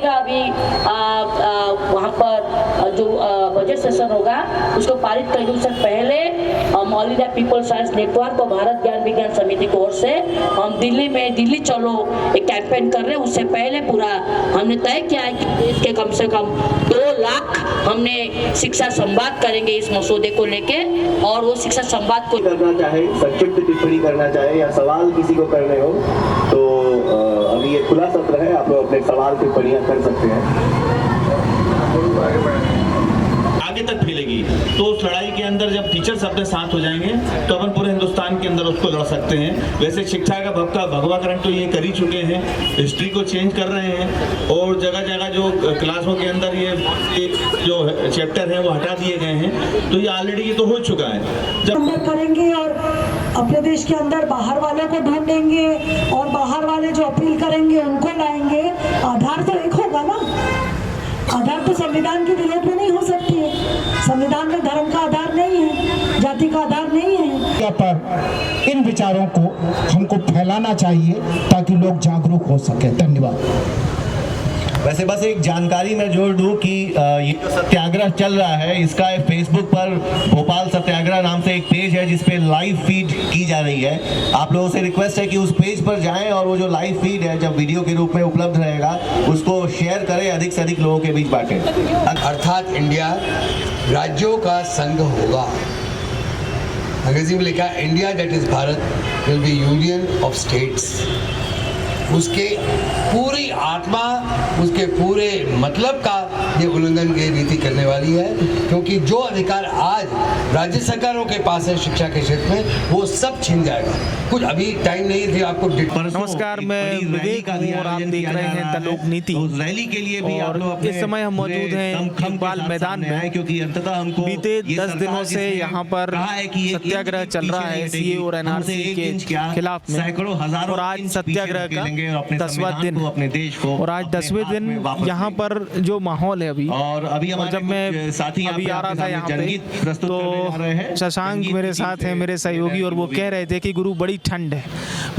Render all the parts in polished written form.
का अभी वहाँ पर जो बजट सेशन होगा उसको पारित करके उससे पहले हम all India people science network और भारत ज्ञान विज्ञान समिति की ओर से हम दिल्ली चलो एक कैंपेन कर रहे हैं। उससे पहले पूरा हमने तय किया है कि देश के कम से कम 2 लाख हमने शिक्षा संवाद करेंगे इस मसौदे को लेके, और वो शिक्षा संवाद को करना चाहे, संक्षिप्त टिप्पणी करना चाहे या सवाल किसी को करने हो तो अभी ये खुला सत्र है, आप लोग अपने सवाल टिप्पणियां कर सकते हैं। आगे तक फैलेगी तो उस लड़ाई के अंदर जब टीचर्स अपने साथ हो जाएंगे तो अपन पूरे हिंदुस्तान के अंदर उसको लड़ सकते हैं। वैसे शिक्षा का भगवाकरण तो ये कर ही चुके हैं, हिस्ट्री को चेंज कर रहे हैं और जगह जगह जो क्लासों के अंदर ये जो चैप्टर है वो हटा दिए गए हैं, तो ये ऑलरेडी ये तो हो चुका है। जब करेंगे और अपने देश के अंदर बाहर वालों को ढूंढेंगे और बाहर वाले जो अपील करेंगे उनको लाएंगे, आधार तो एक होगा ना। आधार तो संविधान के विरोध में नहीं हो सकती है। संविधान में धर्म का आधार नहीं है, जाति का आधार नहीं है। पर इन विचारों को हमको फैलाना चाहिए ताकि लोग जागरूक हो सके। धन्यवाद। वैसे बस एक जानकारी मैं जोड़ दूं कि ये जो सत्याग्रह चल रहा है इसका फेसबुक पर भोपाल सत्याग्रह नाम से एक पेज है जिसपे लाइव फीड की जा रही है। आप लोगों से रिक्वेस्ट है कि उस पेज पर जाएं और वो जो लाइव फीड है जब वीडियो के रूप में उपलब्ध रहेगा उसको शेयर करें, अधिक से अधिक लोगों के बीच बांटें। अर्थात इंडिया राज्यों का संघ होगा। अंग्रेजी में लिखा है India that is Bharat will be union of states. उसके पूरी आत्मा, उसके पूरे मतलब का ये उल्लंघन की नीति करने वाली है, क्योंकि जो अधिकार आज राज्य सरकारों के पास है शिक्षा के क्षेत्र में वो सब छिन जाएगा। कुछ अभी टाइम नहीं थी आपको। नमस्कार, मैं विवेक हूं और आप देख रहे हैं द लोक नीति। रैली के लिए भी और इस समय हम मौजूद हैं भोपाल मैदान में, क्योंकि अंततः हमको बीते 10 दिनों से यहाँ पर सत्याग्रह चल रहा है सीए और एनआरसी के खिलाफ में, और आज सत्याग्रह का 10वां दिन अपने देश को, और आज 10वें दिन यहाँ पर जो माहौल है अभी, और जब मैं साथी अभी आ रहा था यहाँ पे तो शशांक मेरे साथ हैं, मेरे सहयोगी, और वो कह रहे थे कि गुरु बड़ी ठंड है।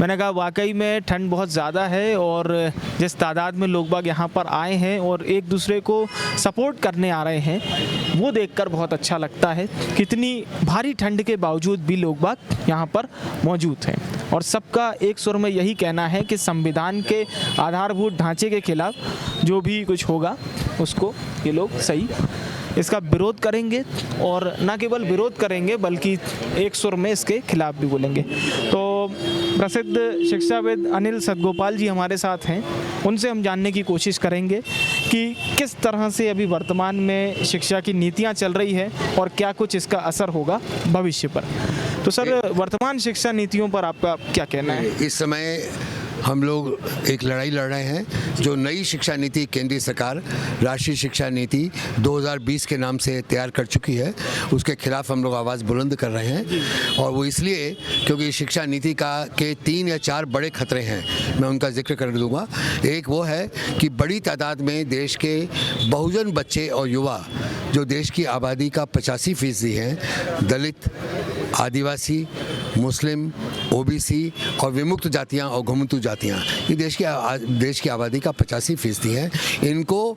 मैंने कहा वाकई में ठंड बहुत ज़्यादा है, और जिस तादाद में लोग बाग यहाँ पर आए हैं और एक दूसरे को सपोर्ट करने आ रहे हैं वो देखकर बहुत अच्छा लगता है। कितनी भारी ठंड के बावजूद भी लोग बाग यहाँ पर मौजूद हैं, और सबका एक सुर में यही कहना है कि संविधान के आधारभूत ढांचे के खिलाफ जो भी कुछ होगा उसको ये लोग सही इसका विरोध करेंगे, और न केवल विरोध करेंगे बल्कि एक सुर में इसके खिलाफ भी बोलेंगे। तो प्रसिद्ध शिक्षाविद अनिल सतगोपाल जी हमारे साथ हैं, उनसे हम जानने की कोशिश करेंगे कि किस तरह से अभी वर्तमान में शिक्षा की नीतियां चल रही है और क्या कुछ इसका असर होगा भविष्य पर। तो सर, वर्तमान शिक्षा नीतियों पर आपका क्या कहना है? इस समय हम लोग एक लड़ाई लड़ रहे हैं। जो नई शिक्षा नीति केंद्रीय सरकार राष्ट्रीय शिक्षा नीति 2020 के नाम से तैयार कर चुकी है, उसके खिलाफ हम लोग आवाज़ बुलंद कर रहे हैं। और वो इसलिए क्योंकि शिक्षा नीति के 3 या 4 बड़े खतरे हैं, मैं उनका जिक्र कर दूंगा। एक वो है कि बड़ी तादाद में देश के बहुजन बच्चे और युवा, जो देश की आबादी का 85% हैं, दलित, आदिवासी, मुस्लिम, ओबीसी और विमुक्त जातियां और घुमंतु जातियां, ये देश की आबादी का 85% है। इनको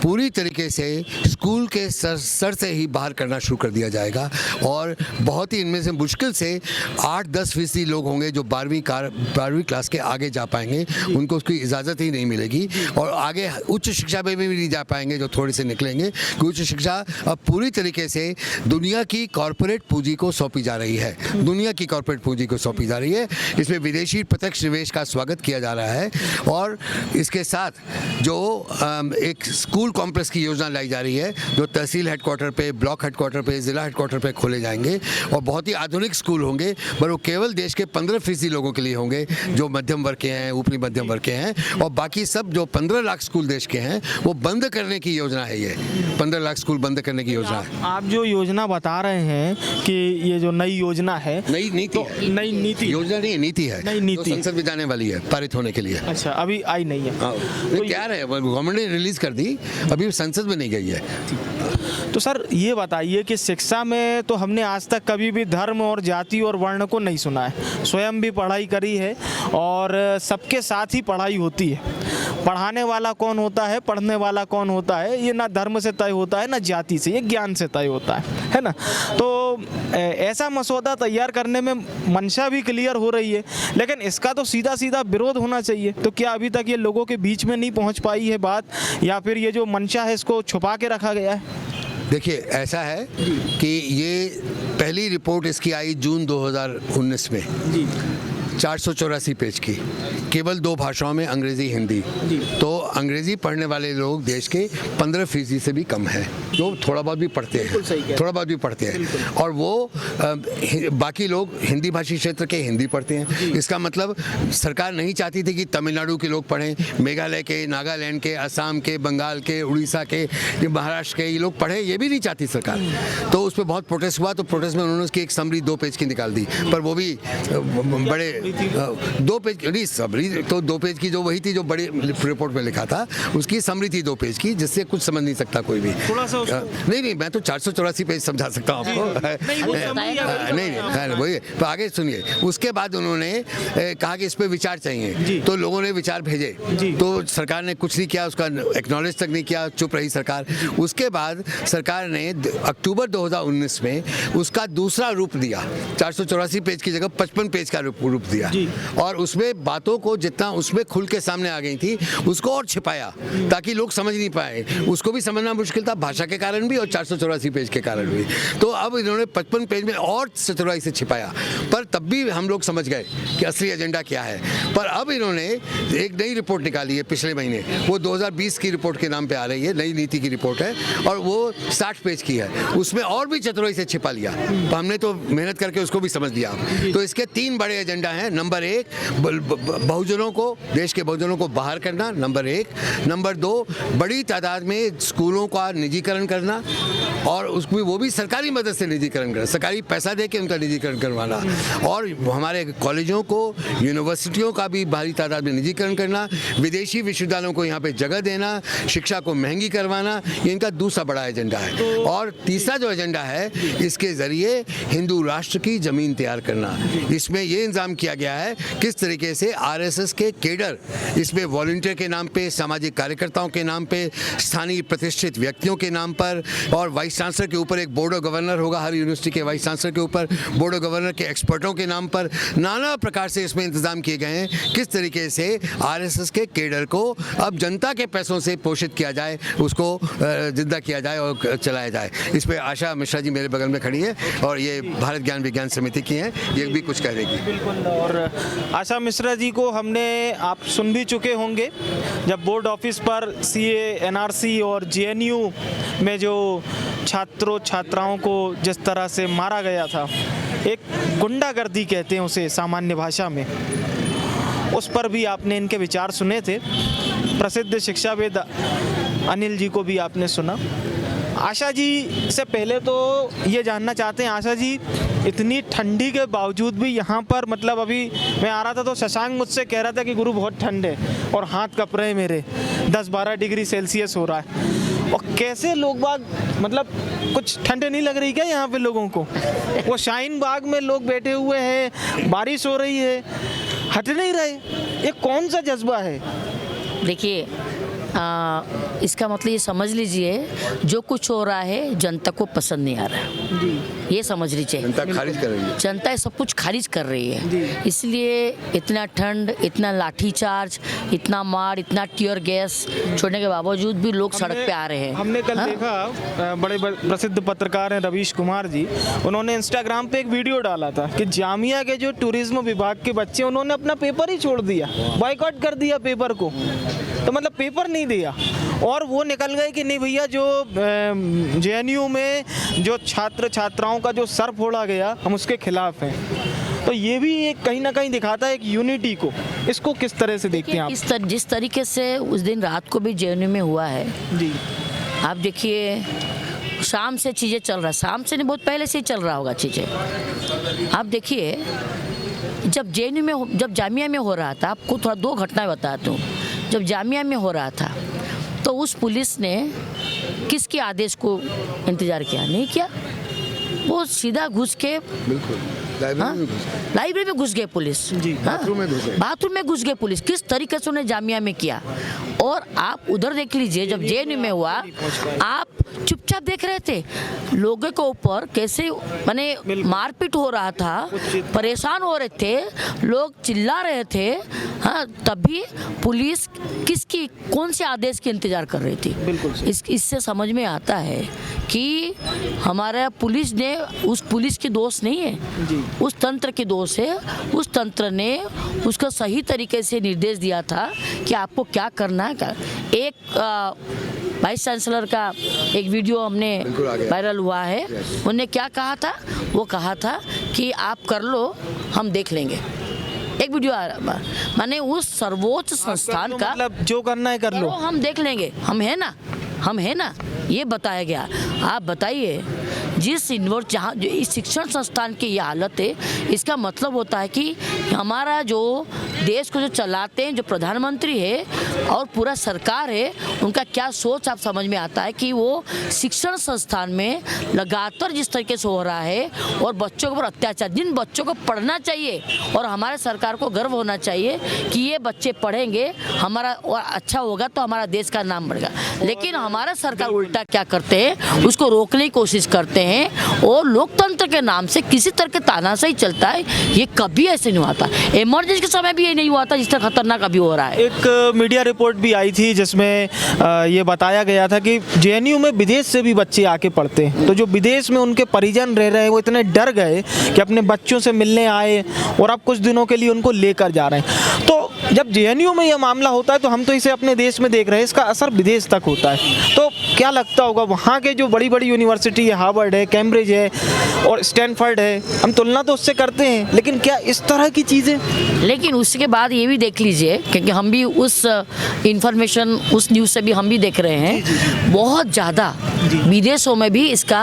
पूरी तरीके से स्कूल के सर से ही बाहर करना शुरू कर दिया जाएगा, और बहुत ही इनमें से मुश्किल से 8-10% लोग होंगे जो 12वीं क्लास के आगे जा पाएंगे, उनको उसकी इजाज़त ही नहीं मिलेगी, और आगे उच्च शिक्षा में भी नहीं जा पाएंगे जो थोड़े से निकलेंगे। उच्च शिक्षा अब पूरी तरीके से दुनिया की कॉरपोरेट पूंजी को सौंपी जा रही है, दुनिया की कॉरपोरेट पूंजी को सौंपी जा रही है। इसमें विदेशी प्रत्यक्ष निवेश का स्वागत किया जा रहा है, और इसके साथ जो एक स्कूल कॉम्प्लेक्स की योजना लाई जा रही है जो तहसील हेडक्वार्टर पे, ब्लॉक हेडक्वार्टर पे, ज़िला हेडक्वार्टर पे खोले जाएंगे, और बहुत ही आधुनिक स्कूल होंगे, पर वो केवल देश के 15% लोगों के लिए होंगे जो मध्यम वर्ग के हैं, ऊपरी मध्यम वर्ग के हैं, और बाकी सब जो 15 लाख स्कूल देश के हैं वो बंद करने की योजना है। ये 15 लाख स्कूल बंद करने की योजना है। आप जो योजना बता रहे हैं कि ये जो नई योजना है, नई नीति तो नई नीति, योजना नहीं, नीति है, नई नीति संसद में जाने वाली है पारित होने के लिए। अच्छा, अभी आई नहीं है। तो क्या है, गवर्नमेंट ने रिलीज कर दी, अभी संसद में नहीं गई है। तो सर ये बताइए कि शिक्षा में तो हमने आज तक कभी भी धर्म और जाति और वर्ण को नहीं सुना है, स्वयं भी पढ़ाई करी है और सबके साथ ही पढ़ाई होती है। पढ़ाने वाला कौन होता है, पढ़ने वाला कौन होता है, ये ना धर्म से तय होता है ना जाति से, ये ज्ञान से तय होता है ना। तो ऐसा मसौदा तैयार करने में मंशा भी क्लियर हो रही है, लेकिन इसका तो सीधा सीधा विरोध होना चाहिए। तो क्या अभी तक ये लोगों के बीच में नहीं पहुंच पाई है बात, या फिर ये जो मंशा है इसको छुपा के रखा गया है? देखिए, ऐसा है कि ये पहली रिपोर्ट इसकी आई जून 2019 में, 484 पेज की, केवल 2 भाषाओं में, अंग्रेजी हिंदी। तो अंग्रेजी पढ़ने वाले लोग देश के 15% से भी कम है, जो थोड़ा बहुत भी पढ़ते हैं, थोड़ा बहुत भी पढ़ते हैं। और वो बाकी लोग हिंदी भाषी क्षेत्र के हिंदी पढ़ते हैं। इसका मतलब सरकार नहीं चाहती थी कि तमिलनाडु के लोग पढ़ें, मेघालय के, नागालैंड के, असम के, बंगाल के, उड़ीसा के, महाराष्ट्र के, ये लोग पढ़ें, ये भी नहीं चाहती सरकार। तो उस पर बहुत प्रोटेस्ट हुआ। तो प्रोटेस्ट में उन्होंने उसकी एक समरी 2 पेज की निकाल दी, पर वो भी बड़े 2 पेज नहीं, समरी तो 2 पेज की जो वही थी जो बड़ी रिपोर्ट में लिखा था, उसकी समरी थी 2 पेज की, जिससे कुछ समझ नहीं सकता कोई भी। थोड़ा सा नहीं, मैं तो 484 पेज समझा सकता हूँ आपको। नहीं, वही। तो आगे सुनिए, उसके बाद उन्होंने कहा कि इस पे विचार चाहिए, तो लोगों ने विचार भेजे, तो सरकार ने कुछ नहीं किया, उसका एक्नॉलेज तक नहीं किया, चुप रही सरकार। उसके बाद सरकार ने अक्टूबर 2019 में उसका दूसरा रूप दिया, 484 पेज की जगह 55 पेज का रूप दिया, और उसमें बातों को जितना उसमें खुल के सामने आ गई थी उसको और छिपाया, ताकि लोग समझ नहीं पाए। उसको भी समझना मुश्किल था, भाषा के कारण भी और 484 पेज के कारण भी। तो अब इन्होंने 55 पेज में और चतुराई से छिपाया, पर तब भी हम लोग समझ गए कि असली एजेंडा क्या है। पर अब इन्होंने एक नई रिपोर्ट निकाली है पिछले महीने, वो 2020 की रिपोर्ट के नाम पे आ रही है, नई नीति की रिपोर्ट है, और वो 60 पेज की है। उसमें और भी चतुराई से छिपा लिया, तो हमने तो मेहनत करके उसको भी समझ लिया। तो इसके 3 बड़े एजेंडा हैं। नंबर 1, बहुजनों को, देश के बहुजनों को बाहर करना, नंबर 1। नंबर 2, बड़ी तादाद में स्कूलों का निजीकरण करना, और उसमें वो भी सरकारी मदद से निजीकरण करना, सरकारी पैसा दे के उनका निजीकरण करवाना, और हमारे कॉलेजों को, यूनिवर्सिटियों का भी भारी तादाद में निजीकरण करना, विदेशी विश्वविद्यालयों को यहाँ पे जगह देना, शिक्षा को महंगी करवाना, ये इनका दूसरा बड़ा एजेंडा है। और तीसरा जो एजेंडा है, इसके ज़रिए हिंदू राष्ट्र की ज़मीन तैयार करना। इसमें ये इंतजाम किया गया है किस तरीके से आरएसएस के केडर, इसमें वॉलंटियर के नाम पे, सामाजिक कार्यकर्ताओं के नाम पे, स्थानीय प्रतिष्ठित व्यक्तियों के नाम पर, और वाइस चांसलर के ऊपर एक बोर्ड ऑफ गवर्नर होगा, हर यूनिवर्सिटी के वाइस चांसलर के ऊपर बोर्ड ऑफ गवर्नर के एक्सपर्टों के नाम पर, नाना प्रकार से इसमें इंतजाम किए गए हैं किस तरीके से आरएसएस के केडर को अब जनता के पैसों से पोषित किया जाए, उसको जिंदा किया जाए और चलाया जाए। इस पर आशा मिश्रा जी मेरे बगल में खड़ी है, और ये भारत ज्ञान विज्ञान समिति की हैं, ये भी कुछ कह देगी। बिल्कुल। और आशा मिश्रा जी को हमने, आप सुन भी चुके होंगे, जब बोर्ड ऑफिस पर सीए, एनआरसी और जेएनयू में जो छात्रों छात्राओं को जिस तरह से मारा गया था, एक गुंडागर्दी कहते हैं उसे सामान्य भाषा में, उस पर भी आपने इनके विचार सुने थे। प्रसिद्ध शिक्षाविद अनिल जी को भी आपने सुना। आशा जी से पहले तो ये जानना चाहते हैं, आशा जी, इतनी ठंडी के बावजूद भी यहाँ पर, मतलब अभी मैं आ रहा था तो शशांक मुझसे कह रहा था कि गुरु बहुत ठंड है, और हाथ कँप रहे हैं मेरे, 10-12 डिग्री सेल्सियस हो रहा है। और कैसे लोग बाग, मतलब कुछ ठंड नहीं लग रही क्या यहाँ पे लोगों को? वो शाहीन बाग में लोग बैठे हुए हैं, बारिश हो रही है, हट नहीं रहे, ये कौन सा जज्बा है? देखिए, इसका मतलब ये समझ लीजिए, जो कुछ हो रहा है जनता को पसंद नहीं आ रहा है, ये समझ लीजिए। जनता खारिज कर रही है, जनता सब कुछ खारिज कर रही है, इसलिए इतना ठंड, इतना लाठीचार्ज, इतना मार, इतना टियर गैस छोड़ने के बावजूद भी लोग सड़क पे आ रहे हैं। हमने कल देखा, बड़े प्रसिद्ध पत्रकार हैं रवीश कुमार जी, उन्होंने इंस्टाग्राम पे एक वीडियो डाला था कि जामिया के जो टूरिज्म विभाग के बच्चे, उन्होंने अपना पेपर ही छोड़ दिया, बॉयकॉट कर दिया पेपर को, तो मतलब पेपर नहीं दिया, और वो निकल गए कि नहीं भैया, जो जेएनयू में जो छात्र छात्राओं का जो सर फोड़ा गया, हम उसके खिलाफ हैं। तो ये भी एक कहीं ना कहीं दिखाता है एक यूनिटी को। इसको किस तरह से देखते हैं आप? जिस तरीके से उस दिन रात को भी जेएनयू में हुआ है जी, आप देखिए, शाम से चीज़ें चल रहा है, शाम से नहीं, बहुत पहले से ही चल रहा होगा चीज़ें। आप देखिए, जब जेएनयू में, जब जामिया में हो रहा था, आपको थोड़ा 2 घटनाएं बताता हूँ। जब जामिया में हो रहा था तो उस पुलिस ने किसके आदेश को इंतज़ार किया? नहीं किया, वो सीधा घुस के लाइब्रेरी में घुस गए पुलिस, बाथरूम में घुस गए। बाथरूम में घुस गए पुलिस। किस तरीके से उन्हें जामिया में किया। और आप उधर देख लीजिए, जब जेएनयू में हुआ आप चुपचाप देख रहे थे लोगों के ऊपर कैसे माने मारपीट हो रहा था, परेशान हो रहे थे लोग, चिल्ला रहे थे। हाँ, तभी पुलिस किसकी कौन से आदेश के इंतजार कर रही थी। इससे समझ में आता है कि हमारा पुलिस ने, उस पुलिस की दोष नहीं है, उस तंत्र की दोष है। उस तंत्र ने उसका सही तरीके से निर्देश दिया था कि आपको क्या करना है। एक वाइस चांसलर का एक वीडियो हमने वायरल हुआ है, उन्होंने क्या कहा था, वो कहा था कि आप कर लो, हम देख लेंगे। एक वीडियो आ रहा, माने उस सर्वोच्च संस्थान का मतलब जो करना है कर लो, हम देख लेंगे, हम है ना, ये बताया गया। आप बताइए, जिस जहाँ जो इस शिक्षण संस्थान की ये हालत है, इसका मतलब होता है कि हमारा जो देश को जो चलाते हैं, जो प्रधानमंत्री है और पूरा सरकार है, उनका क्या सोच आप समझ में आता है कि वो शिक्षण संस्थान में लगातार जिस तरीके से हो रहा है और बच्चों के ऊपर अत्याचार, जिन बच्चों को पढ़ना चाहिए और हमारे सरकार को गर्व होना चाहिए कि ये बच्चे पढ़ेंगे, हमारा और अच्छा होगा तो हमारा देश का नाम बढ़ेगा। लेकिन हमारा सरकार उल्टा क्या करते हैं, उसको रोकने की कोशिश करते हैं और लोकतंत्र के नाम से किसी तरह के तानाशाही चलता है। ये कभी ऐसे नहीं हुआ था, इमरजेंसी के समय भी ये नहीं हुआ था जिस तरह खतरनाक अभी हो रहा है। एक मीडिया रिपोर्ट भी आई थी जिसमें ये बताया गया था कि जेएनयू में विदेश से भी बच्चे आके पढ़ते हैं, तो जो विदेश में उनके परिजन रह रहे हैं वो इतने डर गए कि अपने बच्चों से मिलने आए और अब कुछ दिनों के लिए उनको लेकर जा रहे हैं। तो जब जेएनयू में यह मामला होता है तो हम तो इसे अपने देश में देख रहे हैं, इसका असर विदेश तक होता है। तो क्या लगता होगा वहाँ के जो बड़ी बड़ी यूनिवर्सिटी है, हार्वर्ड है, कैम्ब्रिज है और स्टैनफोर्ड है, हम तुलना तो उससे करते हैं, लेकिन क्या इस तरह की चीज़ें। लेकिन उसके बाद ये भी देख लीजिए, क्योंकि हम भी उस इंफॉर्मेशन, उस न्यूज़ से भी हम भी देख रहे हैं, बहुत ज़्यादा विदेशों में भी इसका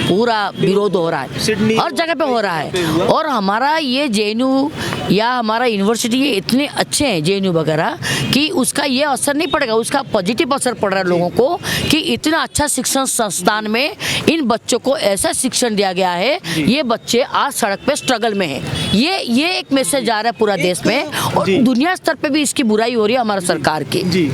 पूरा विरोध हो रहा है, हर जगह पे हो रहा है। और हमारा ये जेएनयू या हमारा यूनिवर्सिटी ये इतने अच्छे हैं जेएनयू वगैरह कि उसका ये असर नहीं पड़ेगा, उसका पॉजिटिव असर पड़ रहा है लोगों को कि इतना अच्छा शिक्षण संस्थान में इन बच्चों को ऐसा शिक्षण दिया गया है, ये बच्चे आज सड़क पे स्ट्रगल में हैं। ये एक मैसेज जा रहा है पूरा देश में और दुनिया स्तर पे भी इसकी बुराई हो रही है हमारा सरकार की। जी,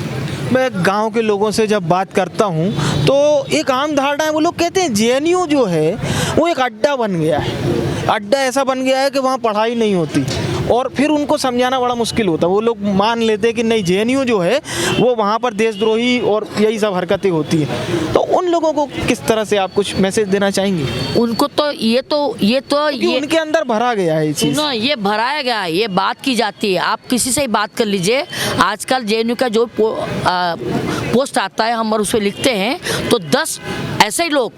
मैं गांव के लोगों से जब बात करता हूं तो एक आम धारणा है, वो लोग कहते हैं जेएनयू जो है वो एक अड्डा बन गया है, अड्डा ऐसा बन गया है कि वहाँ पढ़ाई नहीं होती और फिर उनको समझाना बड़ा मुश्किल होता है। वो लोग मान लेते हैं कि नहीं, जेएनयू जो है वो वहाँ पर देशद्रोही और यही सब हरकतें होती हैं। तो उन लोगों को किस तरह से आप कुछ मैसेज देना चाहेंगे? उनको तो ये उनके अंदर भरा गया है ये चीज़। सुनो, ये भराया गया है, ये बात की जाती है। आप किसी से ही बात कर लीजिए, आजकल जेएनयू का जो पोस्ट आता है हम और उस पर लिखते हैं तो 10 ऐसे ही लोग,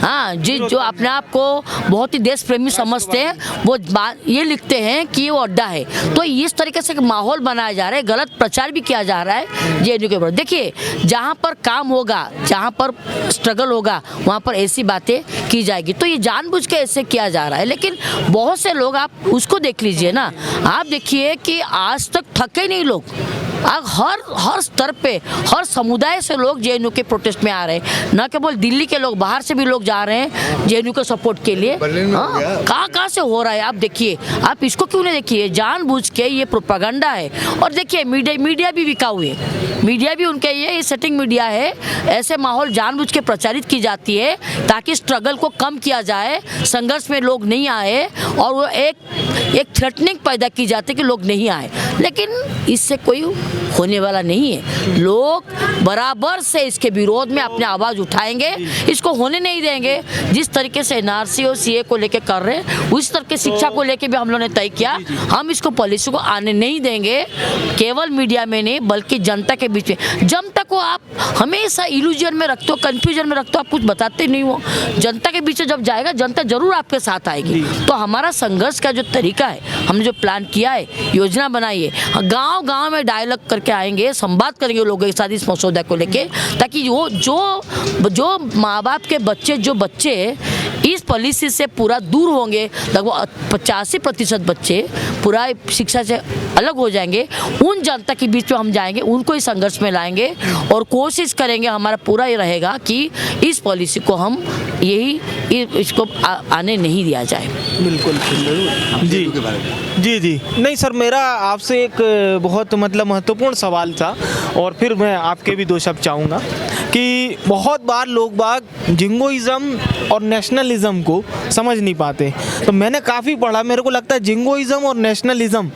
हाँ, जो अपने आप को बहुत ही देश प्रेमी समझते हैं, वो ये लिखते हैं कि वो अड्डा है। तो इस तरीके से माहौल बनाया जा रहा है, गलत प्रचार भी किया जा रहा है जेएनयू के ऊपर। देखिए, जहाँ पर काम होगा, जहाँ पर स्ट्रगल होगा, वहाँ पर ऐसी बातें की जाएगी। तो ये जानबूझ के ऐसे किया जा रहा है। लेकिन बहुत से लोग, आप उसको देख लीजिए ना, आप देखिए कि आज तक थके नहीं लोग। हर स्तर पे, हर समुदाय से लोग जेएनयू के प्रोटेस्ट में आ रहे हैं, न केवल दिल्ली के लोग, बाहर से भी लोग जा रहे हैं जेएनयू के सपोर्ट के लिए। कहाँ से हो रहा है आप देखिए, आप इसको क्यों नहीं देखिए, जानबूझ के ये प्रोपेगेंडा है। और देखिए मीडिया भी बिका हुए है, मीडिया भी उनके ये सेटिंग मीडिया है, ऐसे माहौल जानबूझ के प्रचारित की जाती है ताकि स्ट्रगल को कम किया जाए, संघर्ष में लोग नहीं आए और वो एक थ्रेटनिंग पैदा की जाती है कि लोग नहीं आए। लेकिन इससे कोई होने वाला नहीं है। लोग बराबर से इसके विरोध में अपने आवाज़ उठाएंगे, इसको होने नहीं देंगे। जिस तरीके से एनआरसी और सीए को लेके कर रहे हैं, उस तरह के शिक्षा को लेके भी हम लोगों ने तय किया, हम इसको पॉलिसी को आने नहीं देंगे, केवल मीडिया में नहीं बल्कि जनता के बीच में। जनता को आप हमेशा इल्यूजन में रखते हो, कन्फ्यूजन में रखते हो, आप कुछ बताते नहीं हो। जनता के बीच में जब जाएगा, जनता जरूर आपके साथ आएगी। तो हमारा संघर्ष का जो तरीका है, हमने जो प्लान किया है, योजना बनाई है, गाँव में डायलॉग करके आएंगे, संवाद करेंगे लोगों के साथ इस मसौदा को लेके, ताकि वो जो माँ बाप के बच्चे, जो बच्चे इस पॉलिसी से पूरा दूर होंगे, लगभग 85% बच्चे पूरा शिक्षा से अलग हो जाएंगे। उन जनता के बीच में हम जाएंगे, उनको इस संघर्ष में लाएंगे और कोशिश करेंगे, हमारा पूरा ये रहेगा कि इस पॉलिसी को हम इसको आने नहीं दिया जाए। बिल्कुल जी जी नहीं सर, मेरा आपसे एक बहुत मतलब महत्वपूर्ण सवाल था और फिर मैं आपके भी 2 शब्द चाहूँगा कि बहुत बार लोग बाग जिंगोइज़म और नेशनलिज़म को समझ नहीं पाते। तो मैंने काफ़ी पढ़ा, मेरे को लगता है जिंगोइज़म और नेशनलिज़म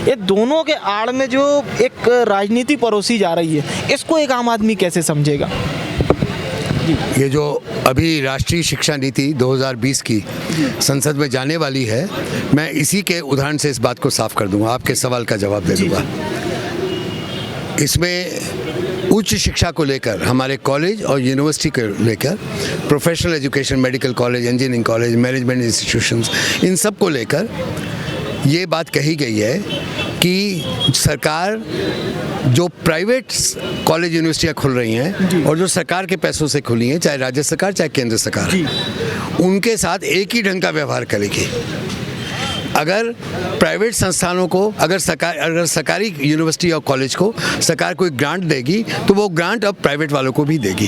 ये दोनों के आड़ में जो एक राजनीति परोसी जा रही है, इसको एक आम आदमी कैसे समझेगा? ये जो अभी राष्ट्रीय शिक्षा नीति 2020 की संसद में जाने वाली है, मैं इसी के उदाहरण से इस बात को साफ कर दूंगा, आपके सवाल का जवाब दे दूंगा। इसमें उच्च शिक्षा को लेकर हमारे कॉलेज और यूनिवर्सिटी को लेकर, professional education, medical college, engineering college, management institutions, इन सब को लेकर ये बात कही गई है कि सरकार जो प्राइवेट कॉलेज यूनिवर्सिटियाँ खुल रही हैं और जो सरकार के पैसों से खुली हैं, चाहे राज्य सरकार चाहे केंद्र सरकार, उनके साथ एक ही ढंग का व्यवहार करेगी। अगर प्राइवेट संस्थानों को, अगर सरकारी यूनिवर्सिटी और कॉलेज को सरकार कोई ग्रांट देगी तो वो ग्रांट अब प्राइवेट वालों को भी देगी,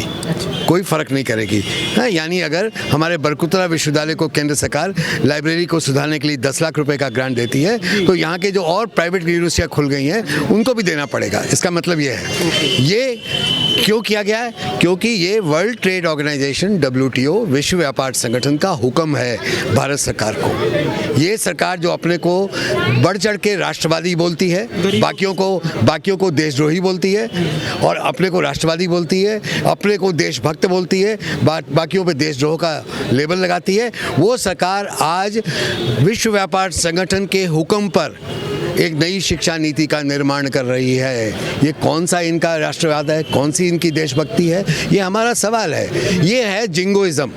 कोई फ़र्क नहीं करेगी। हाँ, यानी अगर हमारे बरकुतरा विश्वविद्यालय को केंद्र सरकार लाइब्रेरी को सुधारने के लिए 10 लाख रुपए का ग्रांट देती है, तो यहाँ के जो और प्राइवेट यूनिवर्सिटियाँ खुल गई हैं उनको भी देना पड़ेगा। इसका मतलब ये है, ये क्यों किया गया है? क्योंकि ये वर्ल्ड ट्रेड ऑर्गेनाइजेशन WTO, विश्व व्यापार संगठन का हुक्म है भारत सरकार को। ये सरकार जो अपने को बढ़ चढ़ के राष्ट्रवादी बोलती है, बाकियों को देशद्रोही बोलती है, और अपने को राष्ट्रवादी बोलती है, अपने को देशभक्त बोलती है, बाकियों पे देशद्रोह का लेबल लगाती है, वो सरकार आज विश्व व्यापार संगठन के हुक्म पर एक नई शिक्षा नीति का निर्माण कर रही है। ये कौन सा इनका राष्ट्रवाद है, कौन सी इनकी देशभक्ति है, ये हमारा सवाल है। ये है जिंगोइज्म।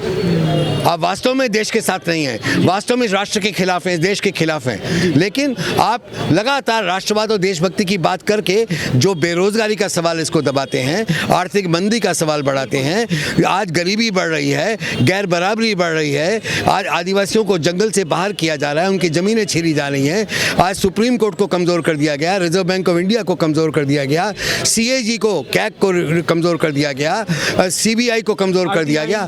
आप वास्तव में देश के साथ नहीं हैं, वास्तव में राष्ट्र के खिलाफ हैं, देश के खिलाफ हैं, लेकिन आप लगातार राष्ट्रवाद और देशभक्ति की बात करके जो बेरोजगारी का सवाल इसको दबाते हैं, आर्थिक मंदी का सवाल बढ़ाते हैं। आज गरीबी बढ़ रही है, गैर बराबरी बढ़ रही है, आज आदिवासियों को जंगल से बाहर किया जा रहा है, उनकी ज़मीनें छीनी जा रही हैं, आज सुप्रीम कोर्ट को कमज़ोर कर दिया गया, रिजर्व बैंक ऑफ इंडिया को कमज़ोर कर दिया गया, CAG को, कैग को कमज़ोर कर दिया गया, CBI को कमज़ोर कर दिया गया,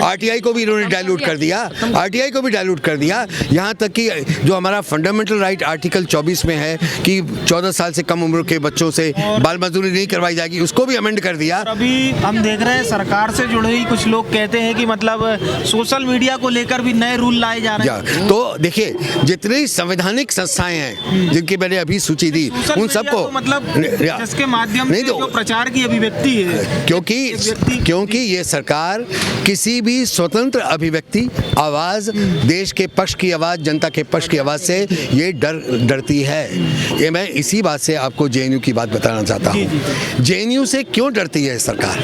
RTI को भी इन्होंने डाइल्यूट कर दिया, RTI को भी डाइल्यूट कर दिया। यहाँ तक कि जो हमारा फंडामेंटल राइट आर्टिकल 24 में है कि 14 साल से कम उम्र के बच्चों से बाल मजदूरी नहीं करवाई जाएगी, उसको भी अमेंड कर दिया। अभी हम देख रहे हैं सरकार से जुड़े हुई कुछ लोग कहते हैं कि मतलब सोशल मीडिया को लेकर भी नए रूल लाए जा रहे हैं। तो देखिए, जितनी संवैधानिक संस्थाएं हैं जिनकी मैंने अभी सूची दी, उन सबको मतलब जिसके माध्यम से जो प्रचार की अभिव्यक्ति है, क्योंकि ये सरकार किसी भी स्वतंत्र अभिव्यक्ति, आवाज, देश के पक्ष की आवाज, जनता के पक्ष की आवाज से ये डरती है। ये मैं इसी बात से आपको JNU की बात बताना चाहता हूँ। JNU से क्यों डरती है सरकार,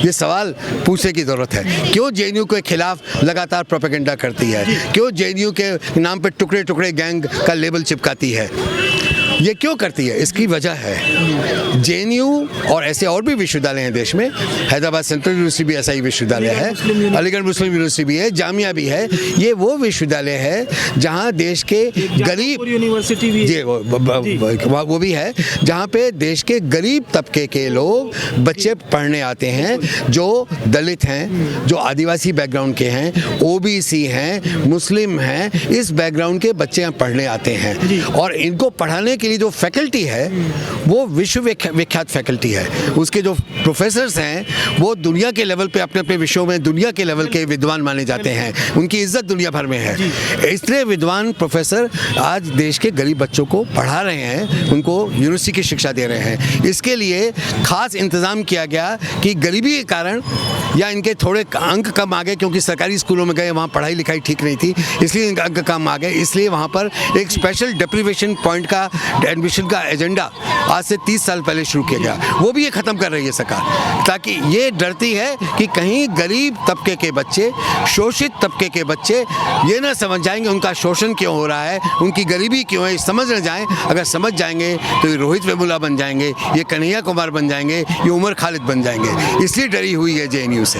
ये सवाल पूछने की जरूरत है। क्यों JNU के खिलाफ लगातार प्रोपेगेंडा करती है, क्यों JNU के नाम पे टुकड़े टुकड़े गैंग का लेबल चिपकाती है, ये क्यों करती है? इसकी वजह है JNU और ऐसे और भी विश्वविद्यालय हैं देश में, हैदराबाद सेंट्रल यूनिवर्सिटी भी ऐसा ही विश्वविद्यालय है, अलीगढ़ मुस्लिम यूनिवर्सिटी भी है, जामिया भी है। ये वो विश्वविद्यालय है जहाँ देश के गरीब यूनिवर्सिटी भी जी वो भी है, जहाँ पे देश के गरीब तबके के लोग, बच्चे पढ़ने आते हैं, जो दलित हैं, जो आदिवासी बैकग्राउंड के हैं, OBC हैं, मुस्लिम हैं, इस बैकग्राउंड के बच्चे यहाँ पढ़ने आते हैं। और इनको पढ़ाने के लिए जो फैकल्टी है वो विश्व विख्यात फैकल्टी है। उसके जो प्रोफेसर्स हैं वो दुनिया के लेवल पे, अपने अपने विषयों में दुनिया के लेवल के विद्वान माने जाते हैं, उनकी इज्जत दुनिया भर में है। इसलिए विद्वान प्रोफेसर आज देश के गरीब बच्चों को पढ़ा रहे हैं, उनको यूनिवर्सिटी की शिक्षा दे रहे हैं। इसके लिए खास इंतज़ाम किया गया कि गरीबी के कारण या इनके थोड़े अंक कम आ गए, क्योंकि सरकारी स्कूलों में गए, वहाँ पढ़ाई लिखाई ठीक नहीं थी, इसलिए इनका अंक कम आ गए, इसलिए वहाँ पर एक स्पेशल डेप्रीवेशन पॉइंट का एडमिशन का एजेंडा आज से 30 साल पहले शुरू किया गया। वो भी ये ख़त्म कर रही है सरकार, ताकि ये डरती है कि कहीं गरीब तबके के बच्चे, शोषित तबके के बच्चे ये ना समझ जाएंगे उनका शोषण क्यों हो रहा है, उनकी गरीबी क्यों है, समझ न जाएं। अगर समझ जाएंगे तो ये रोहित वेमुला बन जाएंगे, ये कन्हैया कुमार बन जाएंगे, ये उमर खालिद बन जाएंगे। इसलिए डरी हुई है JNU से।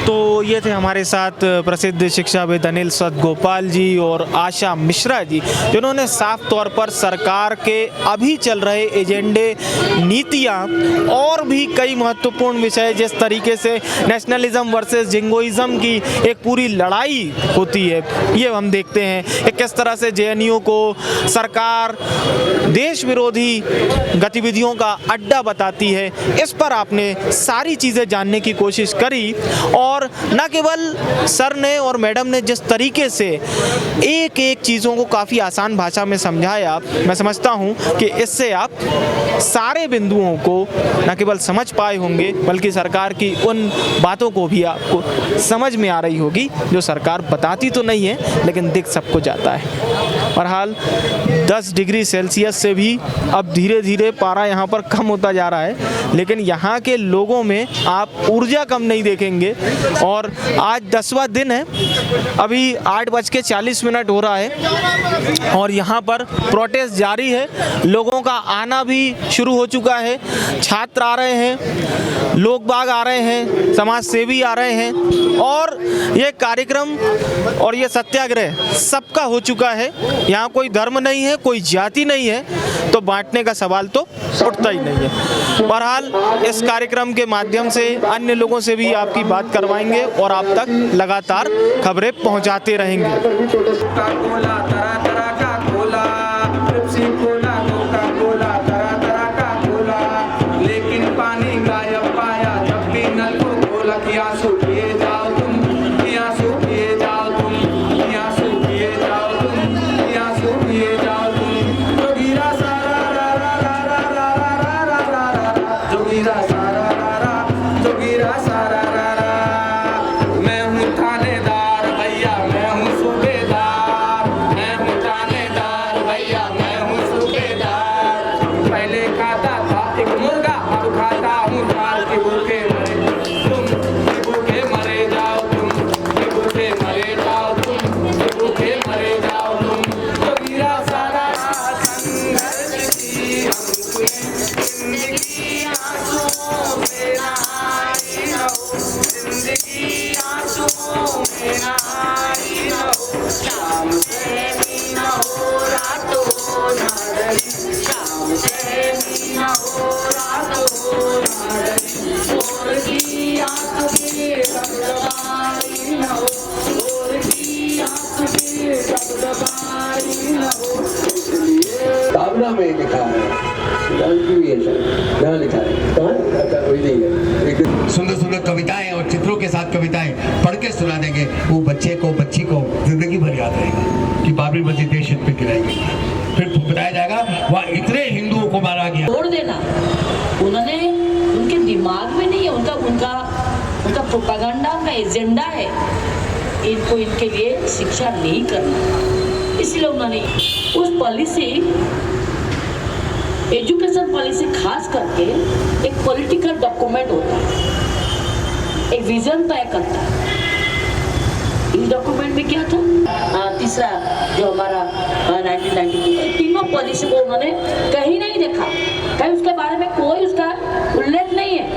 तो ये थे हमारे साथ प्रसिद्ध शिक्षाविद अनिल सतगोपाल जी और आशा मिश्रा जी, जिन्होंने साफ तौर पर सरकार के अभी चल रहे एजेंडे, नीतियाँ और भी कई महत्वपूर्ण विषय, जिस तरीके से नेशनलिज्म वर्सेस जिंगोइज्म की एक पूरी लड़ाई होती है, ये हम देखते हैं कि किस तरह से जेएनयू को सरकार देश विरोधी गतिविधियों का अड्डा बताती है। इस पर आपने सारी चीज़ें जानने की कोशिश करी और न केवल सर ने और मैडम ने जिस तरीके से एक एक चीज़ों को काफ़ी आसान भाषा में समझाया, मैं समझता हूँ कि इससे आप सारे बिंदुओं को न केवल समझ पाए होंगे बल्कि सरकार की उन बातों को भी आपको समझ में आ रही होगी जो सरकार बताती तो नहीं है लेकिन दिख सबको जाता है। बहरहाल 10 डिग्री सेल्सियस से भी अब धीरे धीरे पारा यहाँ पर कम होता जा रहा है, लेकिन यहाँ के लोगों में आप ऊर्जा कम नहीं देखेंगे। और आज 10वां दिन है, अभी 8:40 हो रहा है और यहाँ पर प्रोटेस्ट जारी है। लोगों का आना भी शुरू हो चुका है, छात्र आ रहे हैं, लोग बाग आ रहे हैं, समाज सेवी आ रहे हैं और ये कार्यक्रम और ये सत्याग्रह सबका हो चुका है। यहाँ कोई धर्म नहीं है, कोई जाति नहीं है, तो बांटने का सवाल तो उठता ही नहीं है। बहरहाल इस कार्यक्रम के माध्यम से अन्य लोगों से भी आपकी बात करवाएंगे और आप तक लगातार खबरें पहुंचाते रहेंगे। भावना में लिखा है, यहाँ लिखा है, वही नहीं है। सुंदर सुंदर कविताएं और चित्रों के साथ कविताएं पढ़ के सुना देंगे, वो बच्चे को बच्ची को जिंदगी भर याद रहेगा कि बाबरी मस्जिद देश हित में गिराई गई। फिर बताया जाएगा वहाँ इतने हिंदुओं को मारा गया। छोड़ देना, उन्होंने उनके दिमाग में नहीं है, उनका प्रोपेगेंडा, उनका एजेंडा है इनको इनके लिए शिक्षा नहीं करना। इसलिए उन्होंने उस पॉलिसी, एजुकेशन पॉलिसी खास करके एक पॉलिटिकल डॉक्यूमेंट होता है, एक विजन तय करता है। इस डॉक्यूमेंट में क्या था? तीसरा जो हमारा 1992 तीनों पॉलिसी को उन्होंने कहीं नहीं देखा, कहीं उसके बारे में कोई उसका उल्लेख नहीं है।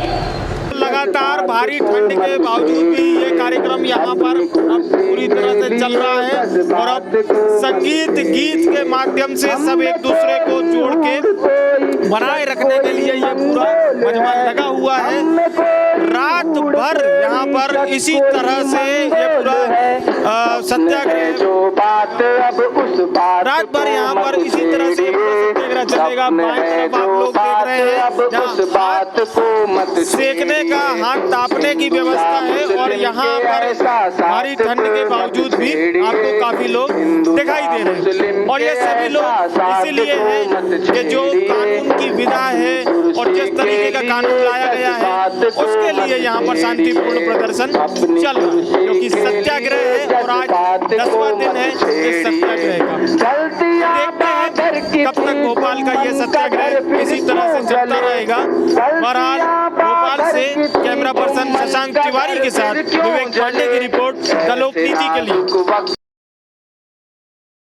लगातार भारी ठंड के बावजूद भी ये कार्यक्रम यहाँ पर अब पूरी तरह से चल रहा है और अब संगीत गीत के माध्यम से सब एक दूसरे को जोड़ के बनाए रखने के लिए ये पूरा मजमा लगा हुआ है। रात भर यहाँ पर इसी तरह से ये पूरा सत्याग्रह, रात भर यहाँ पर इसी तरह से सत्याग्रह चलेगा। बाएं तरफ आप लोग देख रहे हैं जहाँ सेकने का, हाथ तापने की व्यवस्था है और यहाँ पर भारी ठंड के बावजूद भी आपको काफी लोग दिखाई दे रहे हैं। और ये सभी लोग इसीलिए हैं कि जो कानून की विधा है और जिस तरीके का कानून लाया गया है उसके लिए यहाँ पर शांतिपूर्ण प्रदर्शन चल रहा है, क्योंकि सत्याग्रह है और आज 10वां दिन है इस सत्याग्रह का। देखते हैं कब तक भोपाल का ये सत्याग्रह इसी तरह से चलता रहेगा। बहरहाल भोपाल से कैमरा पर्सन शशांक तिवारी के साथ विवेक पांडे की रिपोर्ट द लोक नीति के लिए।